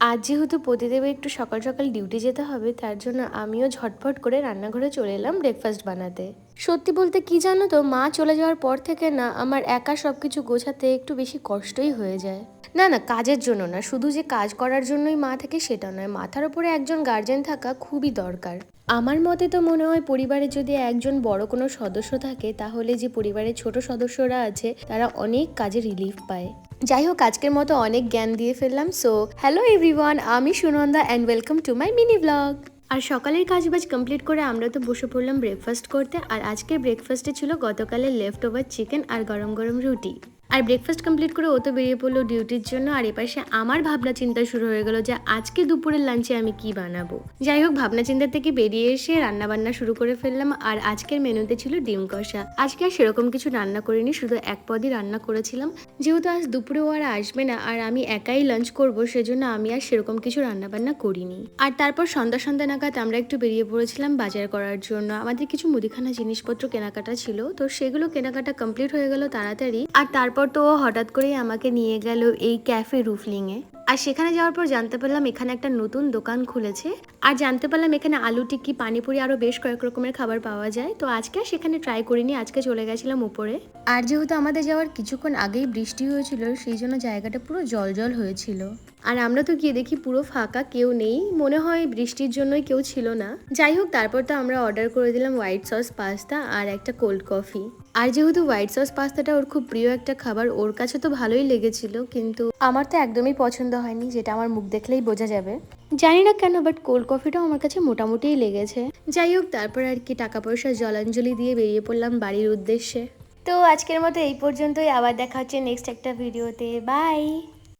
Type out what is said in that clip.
আজ যেহেতু প্রতিদেবের একটু সকাল সকাল ডিউটি যেতে হবে, তার জন্য আমিও ঝটফট করে রান্নাঘরে চলে এলাম ব্রেকফাস্ট বানাতে। সত্যি বলতে কি জানো তো, মা চলে যাওয়ার পর থেকে না আমার একা সব কিছু গোছাতে একটু বেশি কষ্টই হয়ে যায়। না না, কাজের জন্য না, শুধু যে কাজ করার জন্যই মা থাকে সেটা নয়, মাথার উপরে একজন গার্জেন থাকা খুবই দরকার। আমার মতে তো মনে হয় পরিবারে যদি একজন বড় কোনো সদস্য থাকে, তাহলে যে পরিবারের ছোট সদস্যরা আছে তারা অনেক কাজে রিলিফ পায়। যাই হোক, আজকের মতো অনেক জ্ঞান দিয়ে ফেললাম। সো হ্যালো এভরিওয়ান, আমি Sunanda and welcome to my mini blog. আর সকালের কাজবাজ কমপ্লিট করে আমরা তো বসে পড়লাম ব্রেকফাস্ট করতে। আর আজকের ব্রেকফাস্টে ছিল গতকালের লেফট ওভার চিকেন আর গরম গরম রুটি। আর ব্রেকফাস্ট কমপ্লিট করে ও তো বেরিয়ে পড়লো ডিউটির জন্য। আর এপাশে আমার ভাবনা চিন্তা শুরু হয়ে গেল যে আজকে দুপুরের লাঞ্চে আমি কি বানাবো। যাই হোক, ভাবনা চিন্তা থেকে বেরিয়ে এসে রান্না বান্না শুরু করে ফেললাম। আর আজকের মেনুতে ছিল ডিম কষা। আজকে আর সেরকম কিছু রান্না করিনি, শুধু এক পদই রান্না করেছিলাম। যেহেতু আজ দুপুরে ও আর আসবে না আর আমি একাই লাঞ্চ করবো, সেজন্য আমি আর সেরকম কিছু রান্না বান্না করিনি। আর তারপর সন্ধ্যা সন্ধ্যা নাগাদ আমরা একটু বেরিয়ে পড়েছিলাম বাজার করার জন্য। আমাদের কিছু মুদিখানা জিনিসপত্র কেনাকাটা ছিল, তো সেগুলো কেনাকাটা কমপ্লিট হয়ে গেল তাড়াতাড়ি। আর তারপর তো ও হঠাৎ করেই আমাকে নিয়ে গেল এই ক্যাফে রুফলিংয়ে। আর সেখানে যাওয়ার পর জানতে পারলাম এখানে একটা নতুন দোকান খুলেছে। আর জানতে পারলাম এখানে আলু টিক্কি, পানিপুরি আরো বেশ কয়েক রকমের খাবার পাওয়া যায়। তো আজকে সেখানে ট্রাই করিনি, আজকে চলে গেছিলাম উপরে। আর যেহেতু আমাদের যাওয়ার কিছুক্ষণ আগেই বৃষ্টি হয়েছিল, সেই জন্য জায়গাটা পুরো জল জল হয়েছিল। আর আমরা তো গিয়ে দেখি পুরো ফাঁকা, কেউ নেই, মনে হয় বৃষ্টির জন্যই কেউ ছিল না। যাই হোক, তারপর তো আমরা অর্ডার করে দিলাম হোয়াইট সস পাস্তা আর একটা কোল্ড কফি। আর যেহেতু হোয়াইট সস পাস্তাটা ওর খুব প্রিয় একটা খাবার, ওর কাছে তো ভালোই লেগেছিল, কিন্তু আমার তো একদমই পছন্দ হয়নি, যেটা আমার মুখ দেখলেই বোঝা যাবে। জানি না কেন, বাট কোল্ড কফিটাও আমার কাছে মোটামুটিই লেগেছে। যাই হোক, তারপর আর কি টাকা পয়সা জলাঞ্জলি দিয়ে বেরিয়ে পড়লাম বাড়ির উদ্দেশ্যে। তো আজকের মতো এই পর্যন্তই, আবার দেখা হচ্ছে নেক্সট একটা ভিডিওতে। বাই।